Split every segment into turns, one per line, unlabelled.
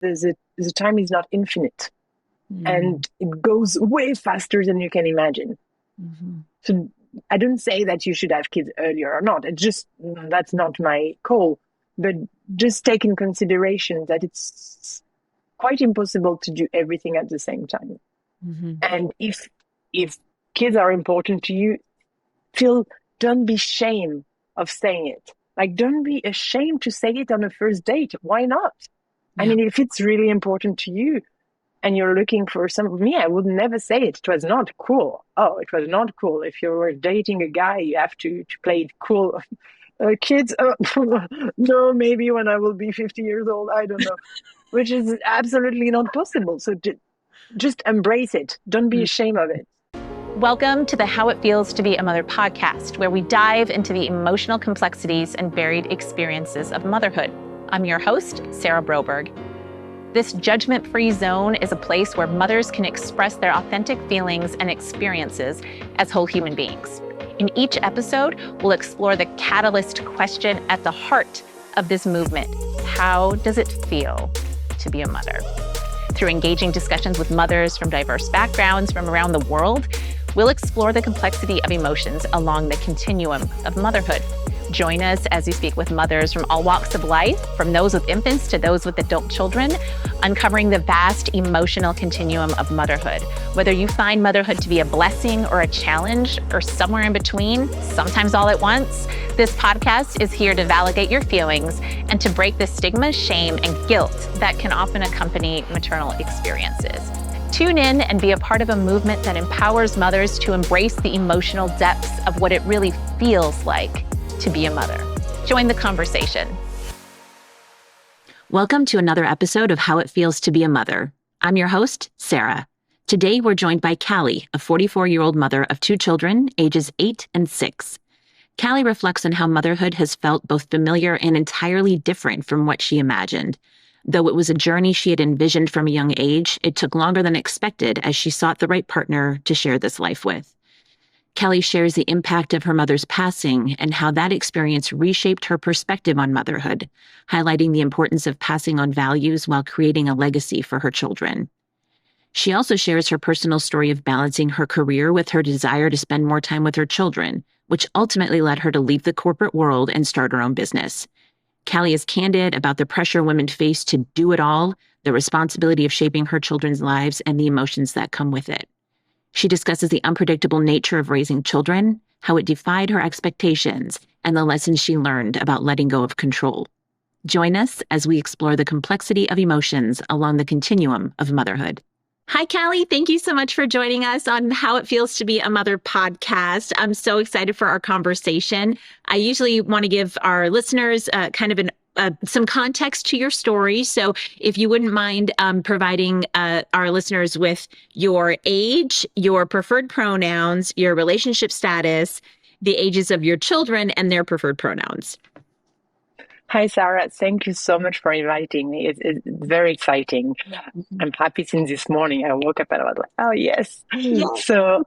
the time is not infinite,
Mm-hmm.
and it goes way faster than you can imagine. So I don't say that you should have kids earlier or not. It's just that's not my call. But just take in consideration that it's quite impossible to do everything at the same time.
Mm-hmm.
And if kids are important to you, feel don't be ashamed of saying it. Like don't be ashamed to say it on a first date. Why not? I
Yeah.
mean, if it's really important to you, and you're looking for some me, I would never say it. It was not cool. Oh, it was not cool. If you were dating a guy, you have to play it cool. Kids, no, maybe when I will be 50 years old, I don't know, which is absolutely not possible. So just embrace it. Don't be ashamed of it.
Welcome to the How It Feels to Be a Mother podcast, where we dive into the emotional complexities and varied experiences of motherhood. I'm your host, Sarah Broberg. This judgment-free zone is a place where mothers can express their authentic feelings and experiences as whole human beings. In each episode, we'll explore the catalyst question at the heart of this movement. How does it feel to be a mother? Through engaging discussions with mothers from diverse backgrounds from around the world, we'll explore the complexity of emotions along the continuum of motherhood. Join us as we speak with mothers from all walks of life, from those with infants to those with adult children, uncovering the vast emotional continuum of motherhood. Whether you find motherhood to be a blessing or a challenge or somewhere in between, sometimes all at once, this podcast is here to validate your feelings and to break the stigma, shame, and guilt that can often accompany maternal experiences. Tune in and be a part of a movement that empowers mothers to embrace the emotional depths of what it really feels like to be a mother. Join the conversation.
Welcome to another episode of How It Feels to Be a Mother. I'm your host, Sarah. Today, we're joined by Cali, a 44-year-old mother of two children, ages 8 and 6. Cali reflects on how motherhood has felt both familiar and entirely different from what she imagined. Though it was a journey she had envisioned from a young age, it took longer than expected as she sought the right partner to share this life with. Cali shares the impact of her mother's passing and how that experience reshaped her perspective on motherhood, highlighting the importance of passing on values while creating a legacy for her children. She also shares her personal story of balancing her career with her desire to spend more time with her children, which ultimately led her to leave the corporate world and start her own business. Cali is candid about the pressure women face to do it all, the responsibility of shaping her children's lives, and the emotions that come with it. She discusses the unpredictable nature of raising children, how it defied her expectations, and the lessons she learned about letting go of control. Join us as we explore the complexity of emotions along the continuum of motherhood. Hi, Cali. Thank you so much for joining us on How It Feels to Be a Mother podcast. I'm so excited for our conversation. I usually want to give our listeners some context to your story. So if you wouldn't mind providing our listeners with your age, your preferred pronouns, your relationship status, the ages of your children, and their preferred pronouns.
Hi, Sarah. Thank you so much for inviting me. It's very exciting. I'm happy since this morning. I woke up and I was like, oh, yes.
Yes.
So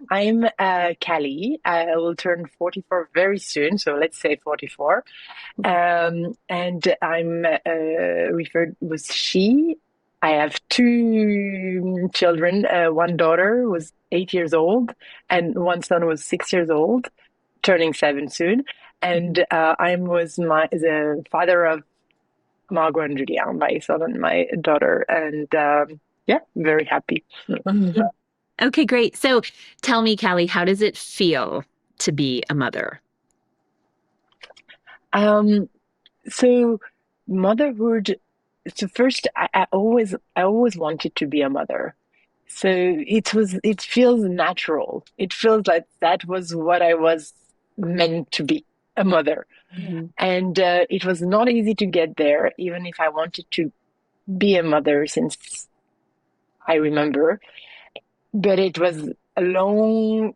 I'm Cali. I will turn 44 very soon. So let's say 44. And I'm referred with she. I have two children. One daughter was 8 years old, and one son was 6 years old, turning 7 soon. And I'm was the father of Margot and Julia, my son and my daughter, and yeah, very happy.
Okay, great. So tell me, Cali, how does it feel to be a mother?
Um, so motherhood. So first, I always wanted to be a mother. So it feels natural. It feels like that was what I was meant to be, a mother.
Mhm.
And it was not easy to get there, even if I wanted to be a mother since I remember. But it was a long,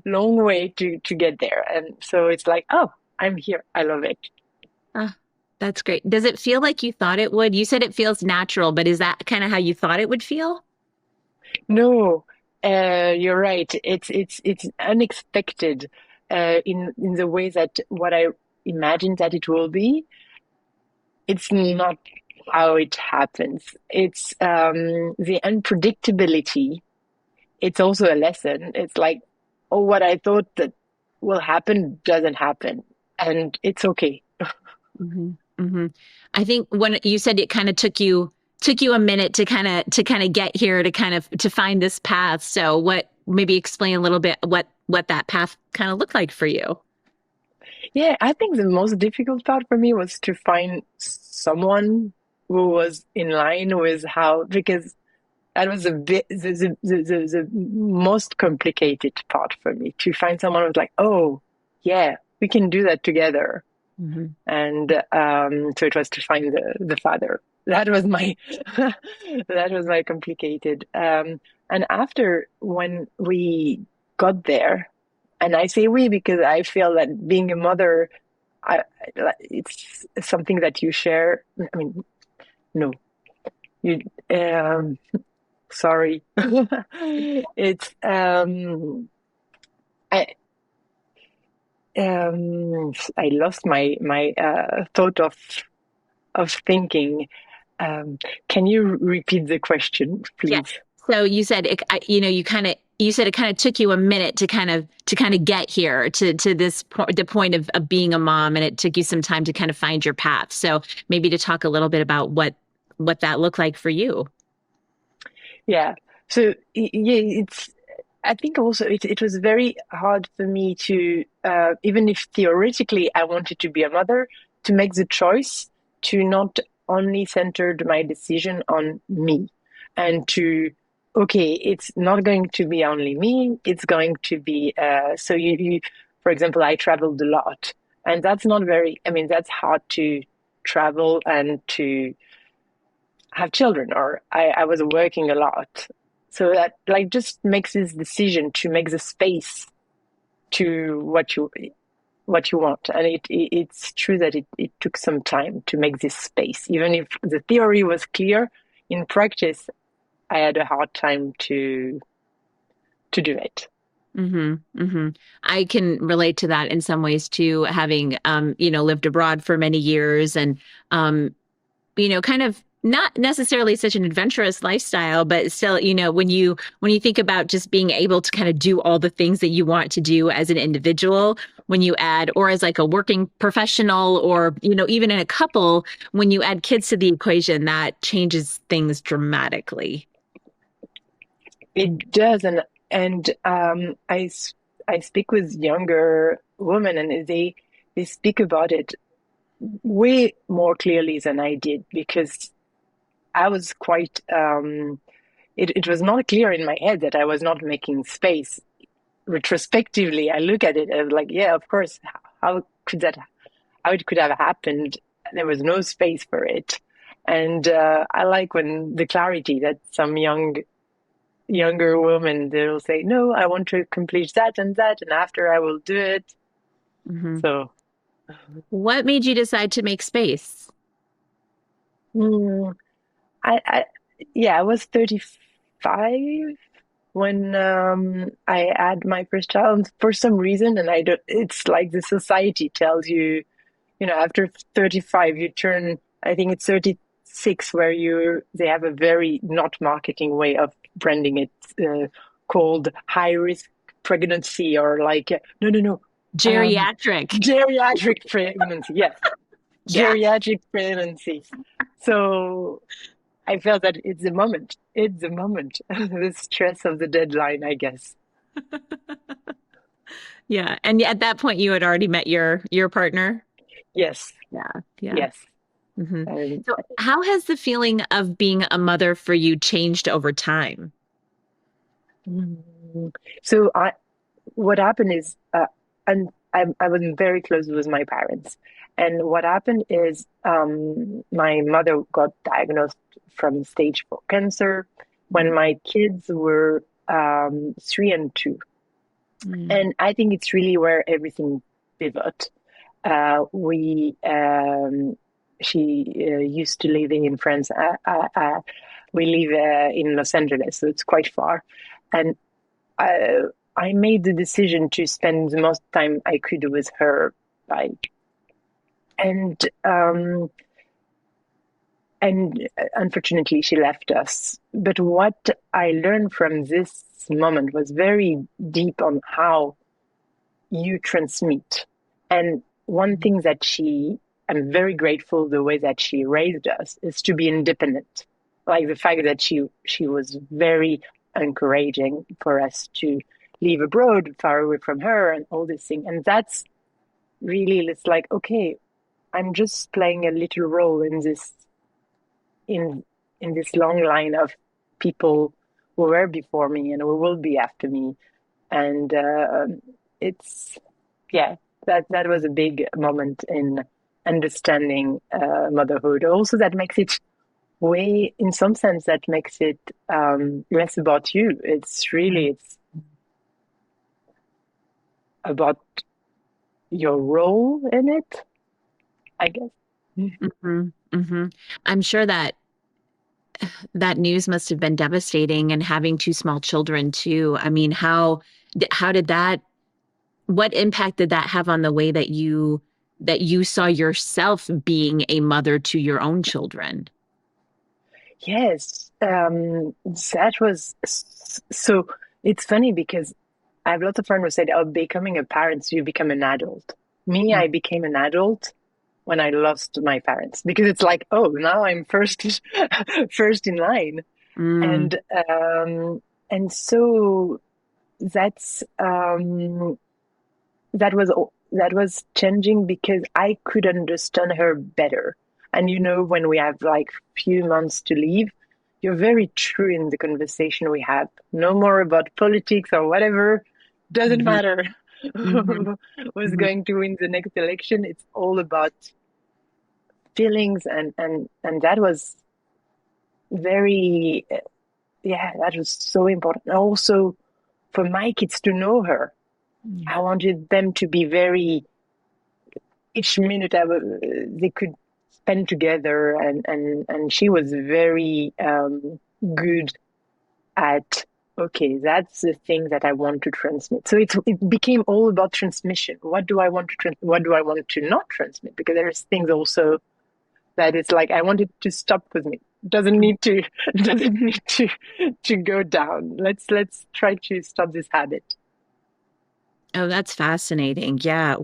long way to get there. And so it's like, oh, I'm here. I love it.
Ah, that's great. Does it feel like you thought it would? You said it feels natural, but is that kind of how you thought it would feel?
No, you're right. It's unexpected in the way that what I imagined that it will be. It's not. how it happens. It's the unpredictability. It's also a lesson. It's like, oh, what I thought that will happen doesn't happen, and it's okay.
hmm hmm I think when you said it kind of took you a minute to kind of get here to find this path. So what maybe explain a little bit what that path kind of looked like for you.
Yeah, I think the most difficult part for me was to find someone who was in line with how, because that was a bit the most complicated part for me, to find someone who was like, oh, yeah, we can do that together.
hmm
And so it was to find the father. That was my that was my complicated. And after when we got there, and I say we because I feel that being a mother, it's something that you share. I mean, no, you. Sorry, it's I I lost my thought of thinking. Um, can you repeat the question,
Yeah.
please?
So you said you said it kind of took you a minute to kind of get here to this point, the point of being a mom, and it took you some time to kind of find your path. So maybe to talk a little bit about what that looked like for you.
Yeah. So yeah, it's. I think also it was very hard for me to, even if theoretically I wanted to be a mother, to make the choice to not only centered my decision on me, and to, okay, it's not going to be only me, it's going to be, so for example, I traveled a lot, and that's not very, I mean, that's hard to travel and to have children, or I was working a lot. So that like just makes this decision to make the space to what you want. And it's true that it took some time to make this space. Even if the theory was clear, in practice I had a hard time to do it.
hmm hmm I can relate to that in some ways too, having lived abroad for many years and um, kind of not necessarily such an adventurous lifestyle, but still, when you think about just being able to kind of do all the things that you want to do as an individual, when you add, or as like a working professional, or even in a couple, when you add kids to the equation, that changes things dramatically.
It does, and I speak with younger women, and they speak about it way more clearly than I did, because I was quite it was not clear in my head that I was not making space. Retrospectively, I look at it and like, yeah, of course, how could that how it could have happened? There was no space for it. And I like when the clarity that some younger women, they'll say, no, I want to accomplish that and that, and after I will do it.
hmm
So
What made you decide to make space?
mm, I yeah, I was 35 when I had my first child for some reason, and I don't. It's like the society tells you, after 35, you turn. I think it's 36 where they have a very not marketing way of branding it, called high risk pregnancy, or like, no, no, no, um,
Geriatric.
geriatric pregnancy. Yes,
Yeah.
geriatric pregnancy. So I felt that it's the moment. It's the moment. The stress of the deadline, I guess.
Yeah. And at that point you had already met your partner.
Yes,
Yeah. Yeah.
yes.
hmm
Um,
So how has the feeling of being a mother for you changed over time?
mm, so what happened is, and I was very close with my parents, and what happened is, my mother got diagnosed from stage 4 cancer when my kids were 3 and 2,
Mm.
and I think it's really where everything pivot. We She used to live in France. We live in Los Angeles, so it's quite far. And I made the decision to spend the most time I could with her. Like, and and unfortunately, she left us. But what I learned from this moment was very deep on how you transmit. And one thing that I'm very grateful the way that she raised us is to be independent. Like the fact that she was very encouraging for us to live abroad, far away from her, and all this thing. And that's really, it's like, okay, I'm just playing a little role in in this long line of people who were before me and who will be after me. And it's yeah, that was a big moment in understanding motherhood. Also, that makes it way, in some sense, that makes it less about you. It's about your role in it, I guess.
Mm-hmm. Mm-hmm. I'm sure that news must have been devastating, and having two small children too. I mean, how did that, what impact did that have on the way that you saw yourself being a mother to your own children?
Yes, that was so. It's funny because I have lots of friends who said, "Oh, becoming a parent, so you become an adult." Me, I became an adult when I lost my parents because it's like, oh, now I'm first, first in line,
Mm,
and um, and so that's that was changing because I could understand her better. And you know, when we have like few months to leave, you're very true in the conversation we have. No more about politics or whatever. Doesn't
mhm,
matter
mhm,
who's
mhm,
going to win the next election. It's all about feelings, and that was very yeah, that was so important. Also, for my kids to know her,
yeah.
I wanted them to be very each minute they could spend together, and she was very good at okay, that's the thing that I want to transmit. So it became all about transmission. What do I want to what do I want to not transmit? Because there's things also that it's like I want it to stop with me. Doesn't need to doesn't need to go down. Let's try to stop this habit.
Oh, that's fascinating. Yeah.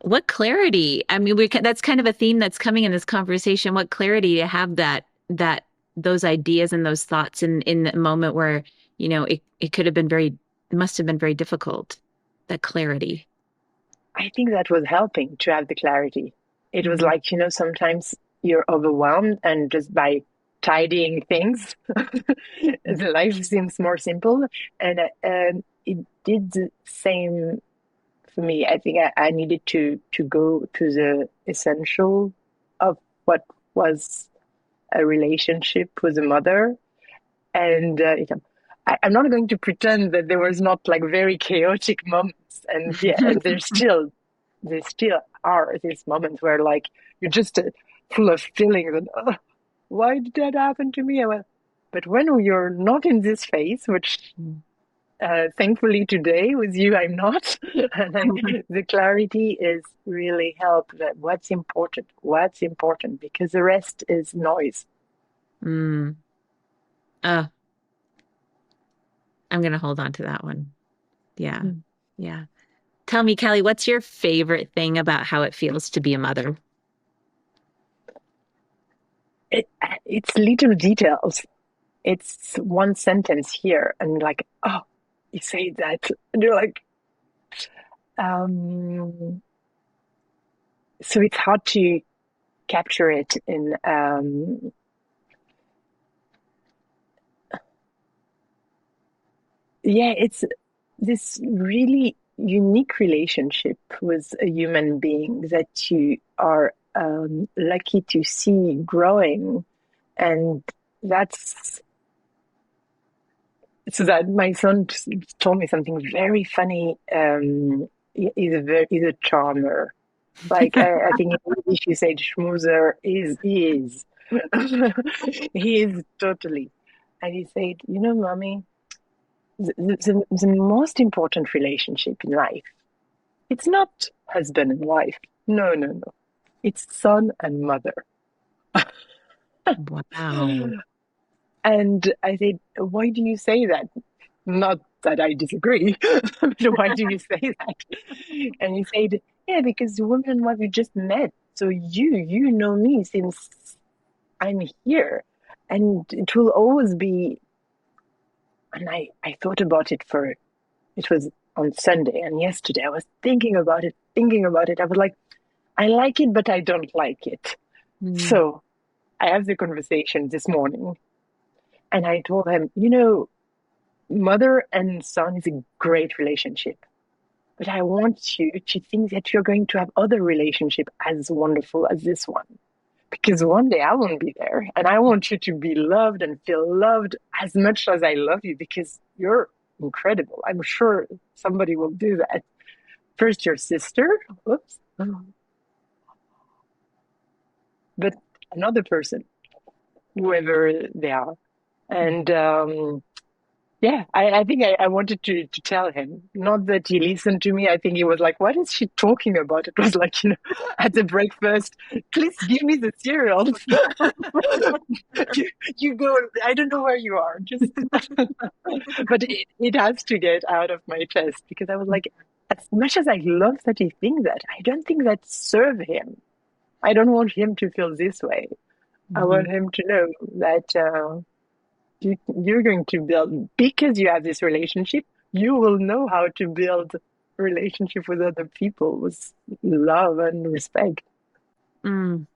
What clarity? I mean, that's kind of a theme that's coming in this conversation. What clarity to have that those ideas and those thoughts in a moment where, it could have been it must have been very difficult. That clarity.
I think that was helping to have the clarity. It was
Mhm.
like, sometimes you're overwhelmed, and just by tidying things, the life seems more simple. And it did the same for me. I think I needed to go to the essential of what was a relationship with a mother. And I'm not going to pretend that there was not like very chaotic moments. And yeah, and there still are these moments where like you're just full of feelings and oh, why did that happen to me? Well, but when you're not in this phase, which thankfully today with you I'm not, and the clarity is really help that what's important, because the rest is noise.
Mm. Uh, I'm gonna hold on to that one. Yeah. Yeah. Tell me, Kelly, what's your favorite thing about how it feels to be a mother?
it, it's little details. It's one sentence here, and like, oh, you say that, and you're like, um, so it's hard to capture it in, yeah, it's this really unique relationship with a human being that you are lucky to see growing, and that's so that my son told me something very funny. He's a charmer. Like I think in English you say schmoozer is. He is totally. And he said, mommy, the most important relationship in life, it's not husband and wife. No, no, no. It's son and mother.
Wow.
And I said, why do you say that? Not that I disagree, but why do you say that? And he said, yeah, because the woman and wife you just met. So you know me since I'm here. And it will always be, and I thought about it it was on Sunday and yesterday. I was thinking about it, thinking about it. I was like, I like it, but I don't like it.
Mm.
So I have the conversation this morning and I told him, mother and son is a great relationship. But I want you to think that you're going to have other relationship as wonderful as this one. Because one day I won't be there. And I want you to be loved and feel loved as much as I love you because you're incredible. I'm sure somebody will do that. First, your sister, oops, but another person, whoever they are. And yeah, I think I wanted to tell him, not that he listened to me. I think he was like, what is she talking about? It was like, at the breakfast, please give me the cereals. You go, I don't know where you are, just, but it has to get out of my chest because I was like, as much as I love that he thinks that, I don't think that serve him. I don't want him to feel this way. I
Mhm.
want him to know that, you're going to build because you have this relationship, you will know how to build relationship with other people with love and respect.
Mm,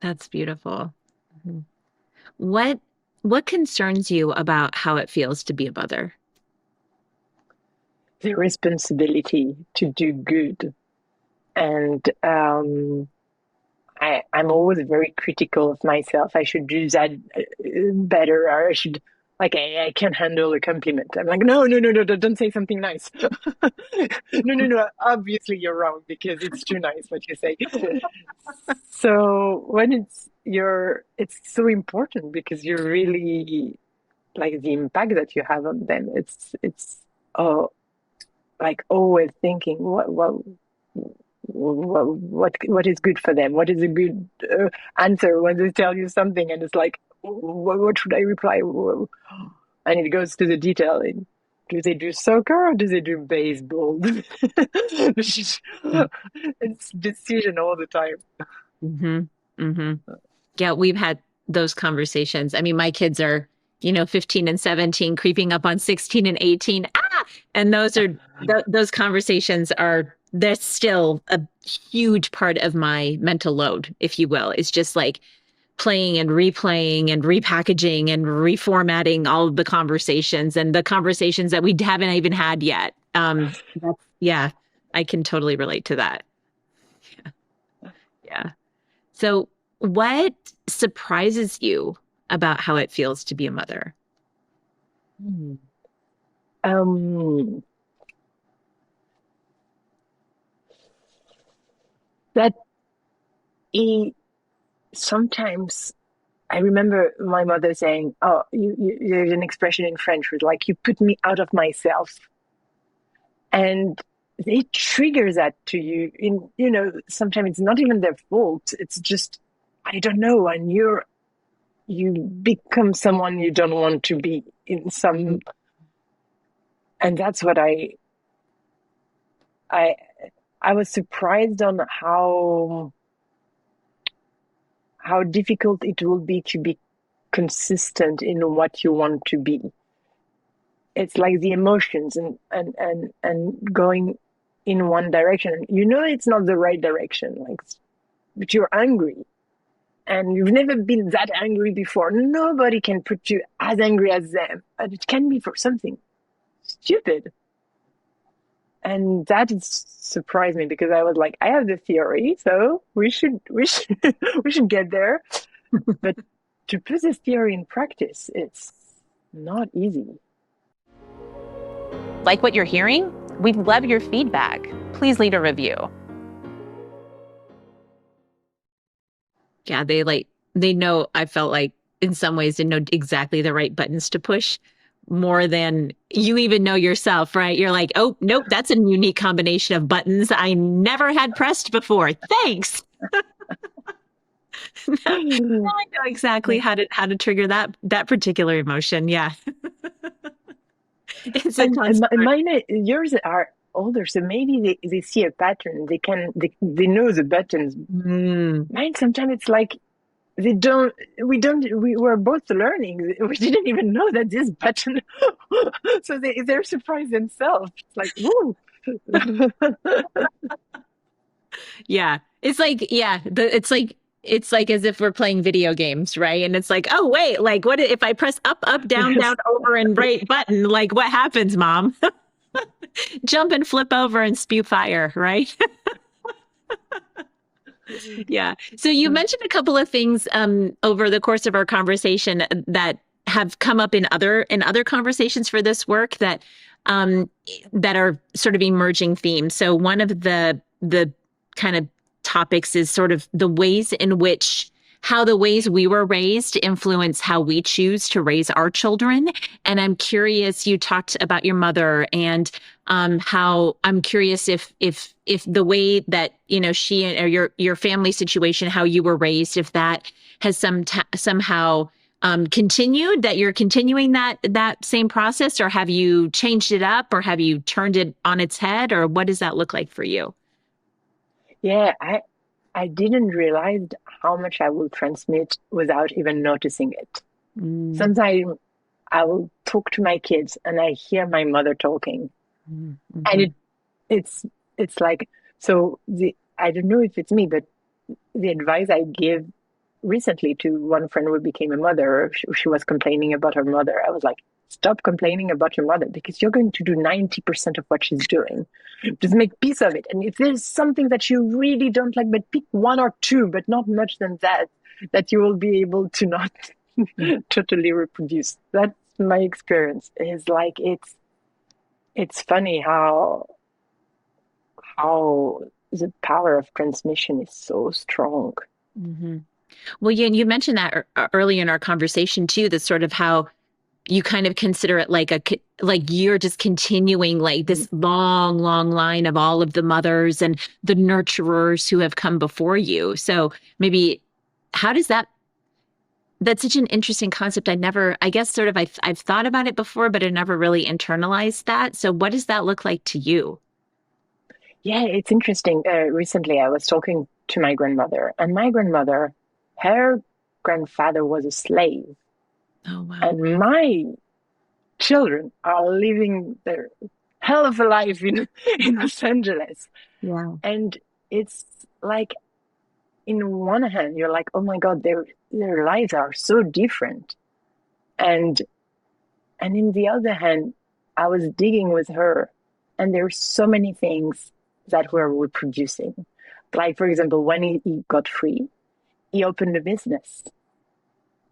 that's beautiful. Mhm. What what concerns you about how it feels to be a mother?
The responsibility to do good. And I'm always very critical of myself. I should do that better, or I should, like, I can't handle a compliment. I'm like, no, no, no, no, don't say something nice. No, no, no. Obviously, you're wrong because it's too nice what you say. So when it's so important because you're really like the impact that you have on them. It's uh, like always thinking what is good for them, what is a good answer when they tell you something and it's like what should I reply, and it goes to the detail in, do they do soccer or do they do baseball? It's decision all the time.
Hmm. Hmm. Yeah, we've had those conversations. I mean, my kids are, 15 and 17, creeping up on 16 and 18. Ah! And those conversations are, that's still a huge part of my mental load, if you will. It's just like playing and replaying and repackaging and reformatting all of the conversations and the conversations that we haven't even had yet. Yeah, I can totally relate to that. Yeah. So, what surprises you about how it feels to be a mother?
Hmm. um that he sometimes I remember my mother saying, "Oh, there's an expression in French was like you put me out of myself," and it triggers that to you. Sometimes it's not even their fault. It's just I don't know, and you become someone you don't want to be in some,
Mhm.
and that's what I I was surprised on how difficult it will be to be consistent in what you want to be. It's like the emotions and going in one direction. It's not the right direction, like, but you're angry and you've never been that angry before. Nobody can put you as angry as them, but it can be for something stupid. And that is surprised me because I was like, I have the theory, so we should we should get there. But to put this theory in practice, it's not easy.
Like what you're hearing? We'd love your feedback. Please leave a review.
Yeah, they know, I felt like in some ways they know exactly the right buttons to push more than you even know yourself, right? You're like, oh, nope, that's a unique combination of buttons I never had pressed before. Thanks. Now I know exactly how to trigger that particular emotion. Yeah. It's a
And
constant.
yours are older, so maybe they see a pattern. They know the buttons.
Mm.
Mine sometimes it's like they don't. We were both learning. We didn't even know that this button. So they're surprised themselves. It's like, whoa.
Yeah. It's like, yeah, it's like as if we're playing video games, right? And it's like, oh wait, like what if I press up, up, down, down,
Yes.
over, and right button? Like what happens, mom? Jump and flip over and spew fire, right? Yeah. So you mentioned a couple of things over the course of our conversation that have come up in other conversations for this work um, that are sort of emerging themes. So one of the kind of topics is sort of the ways in which how the ways we were raised influence how we choose to raise our children. And I'm curious, you talked about your mother and how I'm curious if the way that she or your family situation, how you were raised, if that has somehow continued, that you're continuing that same process, or have you changed it up, or have you turned it on its head, or what does that look like for you?
Yeah, I didn't realize how much I will transmit without even noticing it.
Mm,
Sometimes I will talk to my kids and I hear my mother talking,
mm,
and
mhm,
it's like so the I don't know if it's me, but the advice I give recently to one friend who became a mother, she was complaining about her mother. I was like, stop complaining about your mother because you're going to do 90% of what she's doing. Just make peace of it. And if there's something that you really don't like, but pick one or two, but not much than that, that you will be able to not totally reproduce. That's my experience. Is like it's funny how the power of transmission is so strong.
mhm. Well, you mentioned that early in our conversation too, that sort of how you kind of consider it like like you're just continuing like this long, long line of all of the mothers and the nurturers who have come before you. So maybe how does that's such an interesting concept. I guess sort of I've thought about it before, but I never really internalized that. So what does that look like to you?
Yeah, it's interesting. Recently, I was talking to my grandmother, and my grandmother, her grandfather was a slave,
Oh, wow.
and my children are living their hell of a life in in Los Angeles.
Yeah.
And it's like, in one hand, you're like, oh my God, their lives are so different, and in the other hand, I was digging with her, and there's so many things that we're reproducing. Like, for example, when he got free, he opened a business.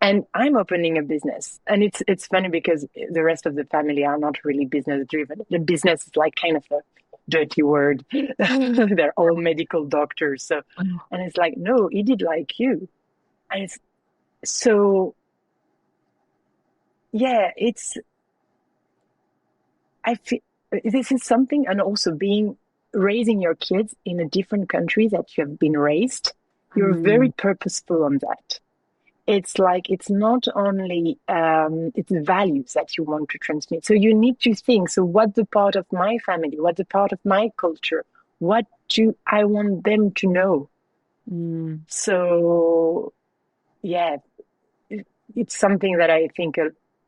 And I'm opening a business. And it's funny because the rest of the family are not really business driven. The business is like kind of a dirty word. They're all medical doctors. So,
Wow.
and it's like, no, he did like you. And it's so, yeah, I feel this is something, and also raising your kids in a different country that you have been raised, you're very
Mm,
purposeful on that. It's like it's not only it's values that you want to transmit. So you need to think, so what's the part of my family? What's the part of my culture? What do I want them to know?
mm,
So yeah, it's something that I think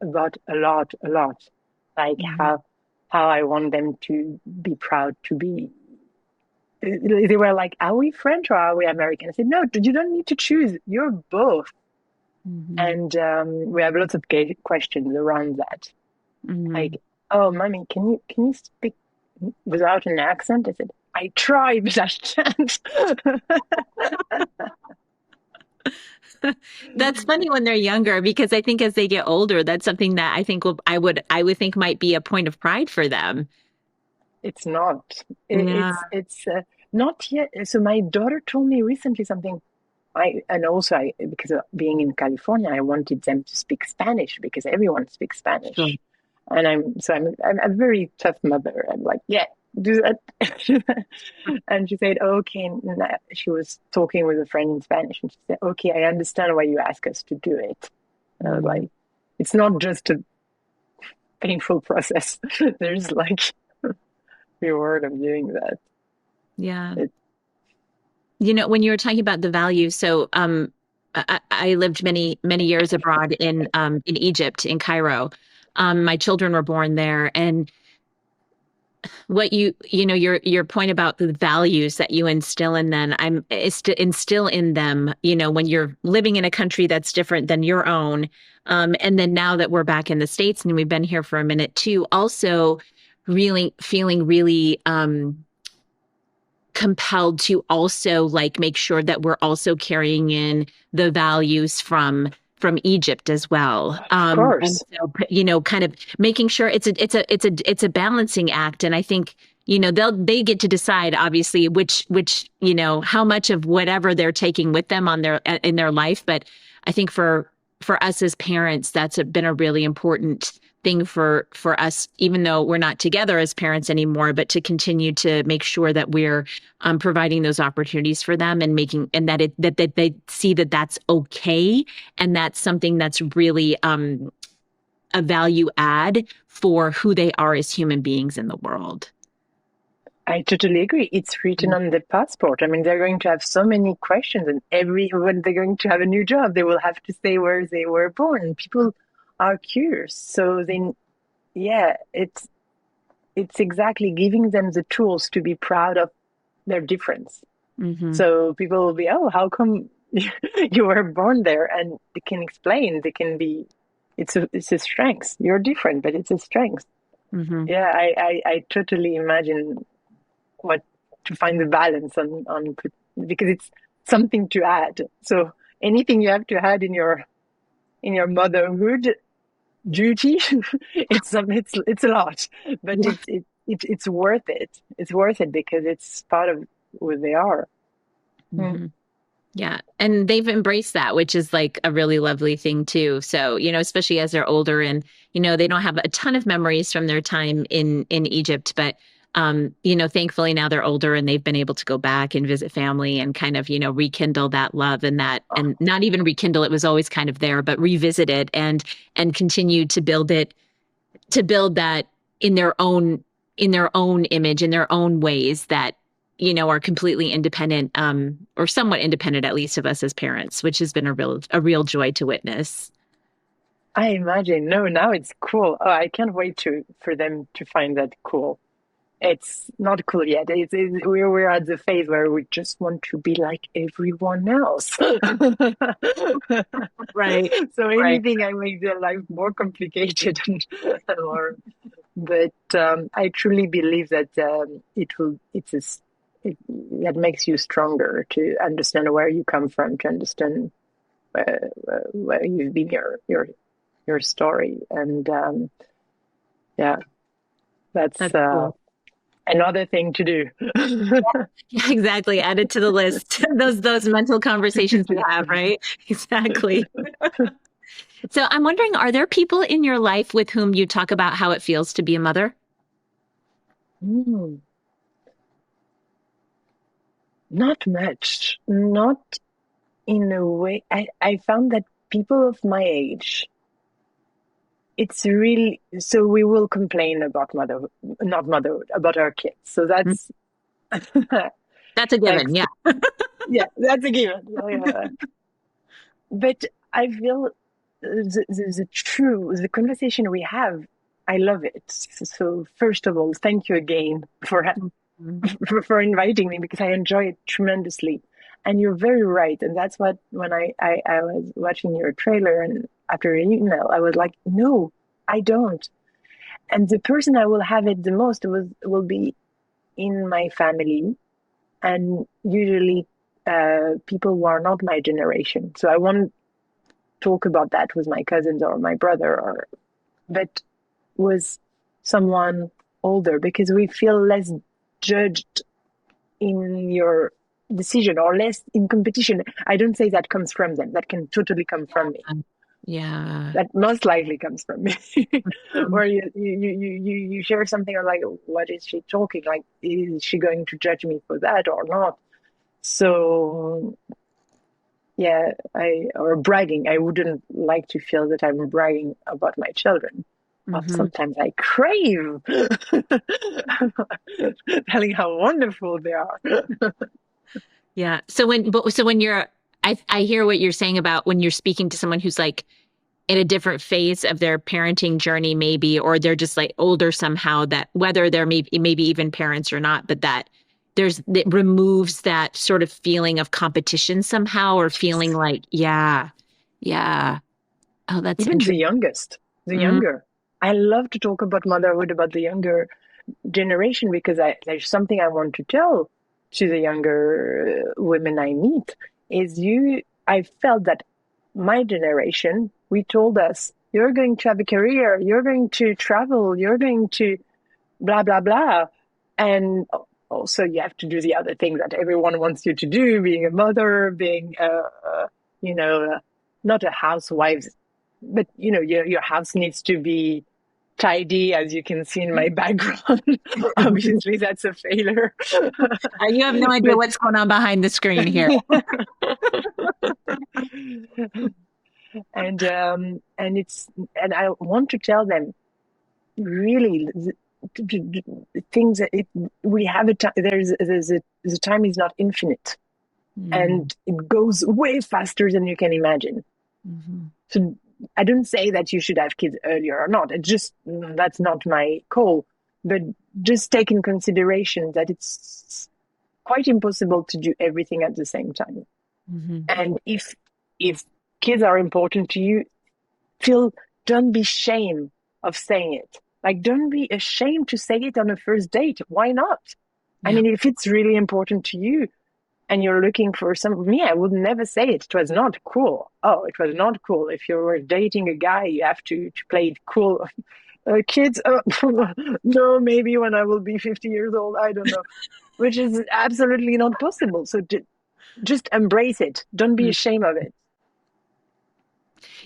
about a lot. Like
mhm.
how I want them to be proud to be. They were like, "Are we French or are we American?" I said, "No, you don't need to choose. You're both."
Mhm.
And we have lots of questions around that.
Mhm.
Like, "Oh, mommy, can you speak without an accent?" I said, "I try, but I can't."
That's funny when they're younger because I think as they get older, that's something that I think I would think might be a point of pride for them.
It's not.
Yeah.
It's not yet. So my daughter told me recently something. I because of being in California, I wanted them to speak Spanish because everyone speaks
Sure.
Spanish, and I'm a very tough mother. I'm like, yeah. do that. And she said, okay. And she was talking with a friend in Spanish, and she said, okay, I understand why you ask us to do it. And I was
Mm.
like, it's not just a painful process. There's like reward of doing that.
Yeah.
It,
When you were talking about the values, so I lived many years abroad in Egypt, in Cairo. My children were born there, and what your point about the values that you instill in them, is to instill in them, when you're living in a country that's different than your own. And then now that we're back in the States and we've been here for a minute too, also really feeling really compelled to also like make sure that we're also carrying in the values from Egypt as well.
of
And
course.
so, kind of making sure it's a balancing act. And I think, they get to decide obviously which, how much of whatever they're taking with them in their life. But I think for us as parents, been a really important thing for us, even though we're not together as parents anymore, but to continue to make sure that we're providing those opportunities for them and that they see that that's okay, and that's something that's really a value add for who they are as human beings in the world.
I totally agree. It's written on the passport. I mean, they're going to have so many questions, and when they're going to have a new job, they will have to say where they were born. People are curious. So then, yeah, it's exactly giving them the tools to be proud of their difference.
Mm-hmm.
So people will be, oh, how come you were born there? And they can explain. They can be, it's a strength. You're different, but it's a strength.
Mm-hmm.
Yeah, I totally imagine what to find the balance on because it's something to add. So anything you have to add in your motherhood duty, it's a lot, but
Yeah.
it's worth it. It's worth it because it's part of who they are. Mm.
Mm-hmm. Yeah. And they've embraced that, which is like a really lovely thing too. So, especially as they're older and, they don't have a ton of memories from their time in Egypt, but thankfully now they're older and they've been able to go back and visit family and kind of, rekindle that love and not even rekindle, it was always kind of there, but revisit it and continue to build that in their own image, in their own ways that are completely independent, or somewhat independent, at least of us as parents, which has been a real joy to witness.
I imagine. No, now it's cool. Oh, I can't wait for them to find that cool. It's not cool yet. We're at the phase where we just want to be like everyone else.
Right.
So
Right.
anything I make their life more complicated and more. But I truly believe that that makes you stronger to understand where you come from, to understand where you've been, your story, and yeah, that's
That's cool.
another thing to do.
Yeah, exactly. Add it to the list. Those mental conversations we have, right? Exactly. So I'm wondering, are there people in your life with whom you talk about how it feels to be a mother?
Hmm. Not much. Not in a way. I found that people of my age, it's really, so we will complain about motherhood, not motherhood, about our kids. So
Mm.
that's
That's a
like,
given. Yeah.
yeah, that's a given. Yeah. But I feel the conversation we have, I love it. So first of all, thank you again
Mhm.
for inviting me, because I enjoy it tremendously. And you're very right. And that's what, when I was watching your trailer and after your email, I was like, no, I don't. And the person I will have it the most will be in my family, and usually people who are not my generation. So I won't talk about that with my cousins or my brother, but with someone older, because we feel less judged in your decision or less in competition. I don't say that comes from them. That can totally come from me.
Yeah.
That most likely comes from me.
Mhm.
Or you share something, or like, what is she talking? Like, is she going to judge me for that or not? So yeah, I or bragging. I wouldn't like to feel that I'm bragging about my children. But
Mhm.
sometimes I crave telling how wonderful they are.
Yeah. So when you're, I hear what you're saying about when you're speaking to someone who's like in a different phase of their parenting journey, maybe, or they're just like older somehow, that whether they're maybe even parents or not, but that it removes that sort of feeling of competition somehow, or feeling like, yeah, yeah. Oh, that's
Even the
interesting.
youngest, the
Mm,
younger. I love to talk about motherhood, about the younger generation, because there's something I want to tell to the younger women I meet is I felt that my generation, we told us, you're going to have a career, you're going to travel, you're going to blah, blah, blah. And also you have to do the other things that everyone wants you to do, being a mother, being, you know, not a housewife, but, your house needs to be tidy, as you can see in my background. Obviously, that's a failure.
You have no idea
But
what's going on behind the screen here.
and I want to tell them really things that we have a time. The time is not infinite,
Mm,
and it goes way faster than you can imagine.
mhm.
So I don't say that you should have kids earlier or not. It just that's not my call. But just take in consideration that it's quite impossible to do everything at the same time.
Mhm.
And if kids are important to you, feel don't be ashamed of saying it. Like don't be ashamed to say it on a first date. Why not? I
Yeah.
mean, if it's really important to you, and you're looking for some me, I would never say it. It was not cool. Oh, it was not cool. If you were dating a guy, you have to play it cool. Kids, no, maybe when I will be 50 years old, I don't know, which is absolutely not possible. So just embrace it. Don't be
Mm.
ashamed of it.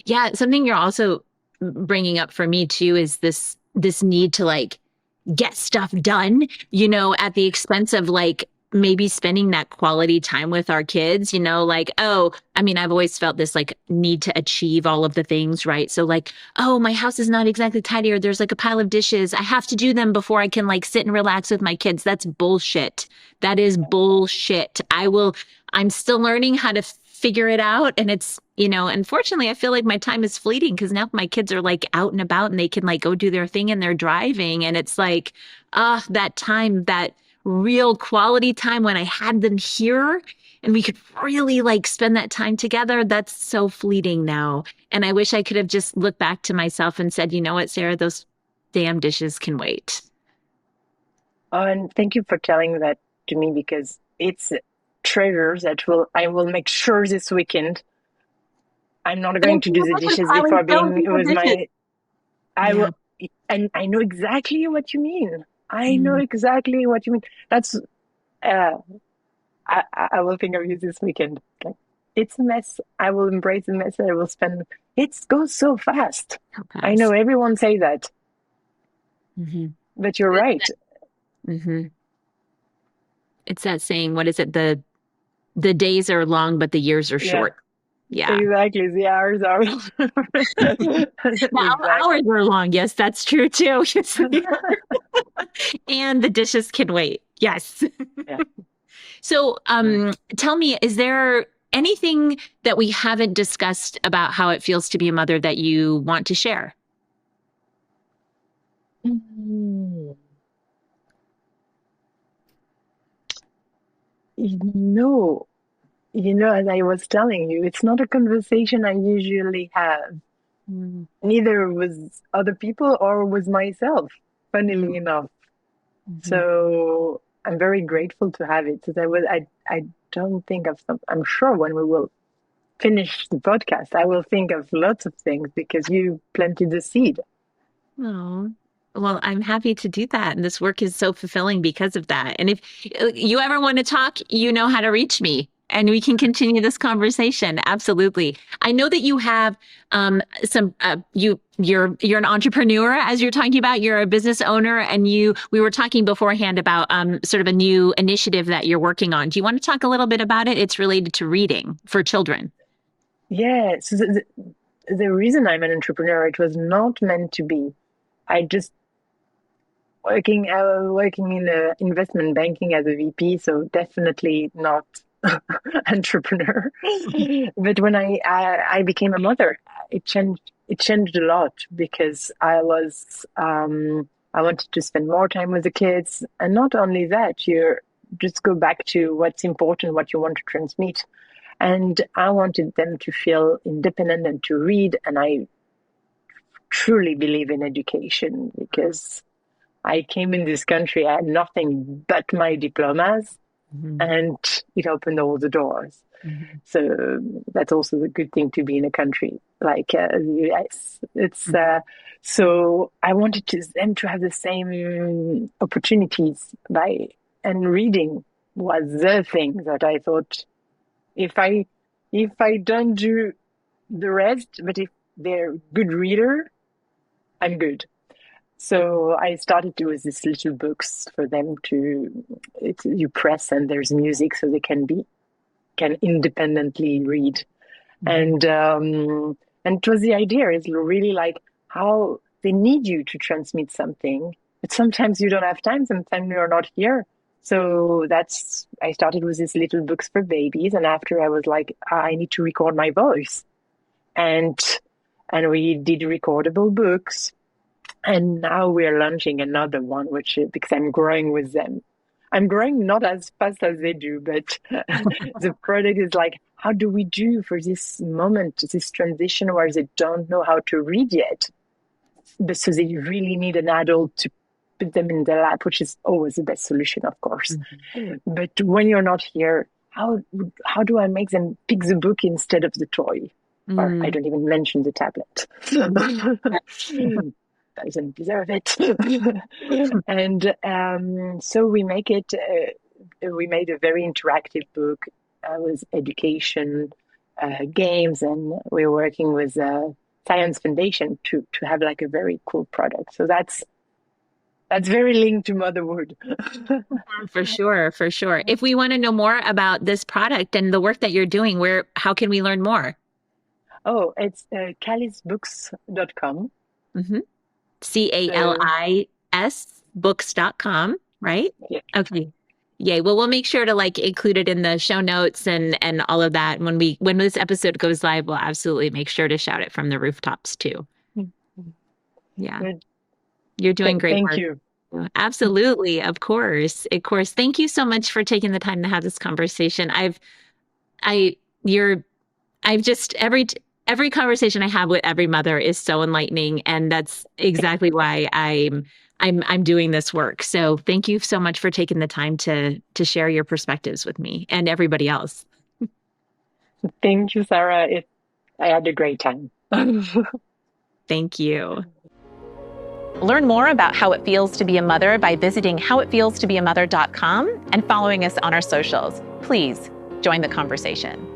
Yeah, something you're also bringing up for me too is this need to like get stuff done, at the expense of like maybe spending that quality time with our kids, like, oh, I mean, I've always felt this like need to achieve all of the things, right? So like, oh, my house is not exactly tidy, or there's like a pile of dishes. I have to do them before I can like sit and relax with my kids. That's bullshit. That is bullshit. I'm still learning how to figure it out. And it's, unfortunately, I feel like my time is fleeting because now my kids are like out and about and they can like go do their thing and they're driving. And it's like, that time, that real quality time when I had them here and we could really like spend that time together. That's so fleeting now. And I wish I could have just looked back to myself and said, you know what, Sarah, those damn dishes can wait.
Oh, and thank you for telling that to me because it's treasures that will I will make sure this weekend I'm not going
Thank
to
you
do
so
the
much for
dishes
Callie.
before
Don't
being
do the
with
dishes.
my I
Yeah.
will, and I know exactly what you mean. I know
Mm.
exactly what you mean. That's uh, I will think of you this weekend. Like it's a mess. I will embrace the mess. I will spend. It goes so fast.
So
I know
fast.
everyone say that,
Hmm.
but you're right.
Hmm. It's that saying, what is it? The days are long, but the years are
Yeah,
short. Yeah.
exactly. The hours are
The hours
exactly.
are long. Yes, that's true too. Yes, they are. And the dishes can wait. Yes.
Yeah.
So,
Mm.
tell me, is there anything that we haven't discussed about how it feels to be a mother that you want to share?
Mm. No, as I was telling you, it's not a conversation I usually have,
Mm,
neither with other people or with myself, funnily
mm,
enough.
mhm.
So I'm very grateful to have it. Because I don't think of some. I'm sure when we will finish the podcast, I will think of lots of things because you planted the seed.
Oh, well, I'm happy to do that. And this work is so fulfilling because of that. And if you ever want to talk, you know how to reach me. and we can continue this conversation. Absolutely. I know that you have you're an entrepreneur, as you're talking about. You're a business owner, and we were talking beforehand about sort of a new initiative that you're working on. Do you want to talk a little bit about it? It's related to reading for children.
Yeah. So the reason I'm an entrepreneur, it was not meant to be. I just working in investment banking as a VP, so definitely not entrepreneur. But when I became a mother, it changed a lot because I wanted to spend more time with the kids, and not only that, you just go back to what's important, what you want to transmit. And I wanted them to feel independent and to read, and I truly believe in education because I came in this country, I had nothing but my diplomas, and it opened all the doors. So that's also the good thing to be in a country like the US. So I wanted them to have the same opportunities and reading was the thing that I thought if I don't do the rest, but if they're good reader, I'm good. So I started with these little books for them you press and there's music so they can independently read. And it was the idea is really like how they need you to transmit something, but sometimes you don't have time, sometimes you're not here. So I started with these little books for babies, and after I was like, I need to record my voice. And we did recordable books. And now we're launching another one, because I'm growing with them. I'm growing not as fast as they do, but the product is like, how do we do for this moment, this transition where they don't know how to read yet? But so they really need an adult to put them in their lap, which is always the best solution, of course. But when you're not here, how do I make them pick the book instead of the toy? Or I don't even mention the tablet. Doesn't deserve it. And so we make it. We made a very interactive book with education, games, and we're working with Science Foundation to have like a very cool product. So that's very linked to motherhood.
For sure, for sure. If we want to know more about this product and the work that you're doing, how can we learn more?
Oh, it's calisbooks.com.
CALIS books.com, right?
Yeah.
Okay. Yay. Well, we'll make sure to include it in the show notes and all of that. When this episode goes live, we'll absolutely make sure to shout it from the rooftops too. Yeah.
Good.
You're doing great work.
Thank you.
Absolutely. Of course. Of course. Thank you so much for taking the time to have this conversation. Every conversation I have with every mother is so enlightening, and that's exactly why I'm doing this work. So thank you so much for taking the time to share your perspectives with me and everybody else.
Thank you, Sarah. I had a great time.
Thank you.
Learn more about how it feels to be a mother by visiting howitfeelstobeamother.com and following us on our socials. Please join the conversation.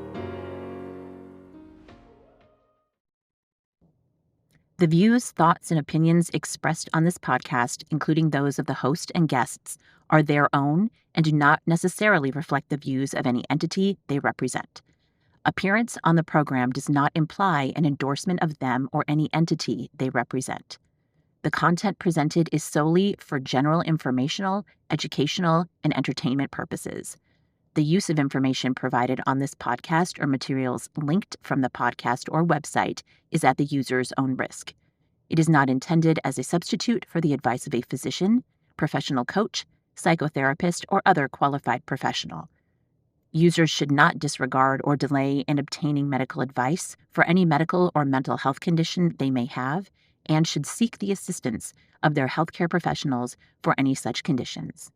The views, thoughts, and opinions expressed on this podcast, including those of the host and guests, are their own and do not necessarily reflect the views of any entity they represent. Appearance on the program does not imply an endorsement of them or any entity they represent. The content presented is solely for general informational, educational, and entertainment purposes. The use of information provided on this podcast or materials linked from the podcast or website is at the user's own risk. It is not intended as a substitute for the advice of a physician, professional coach, psychotherapist, or other qualified professional. Users should not disregard or delay in obtaining medical advice for any medical or mental health condition they may have, and should seek the assistance of their healthcare professionals for any such conditions.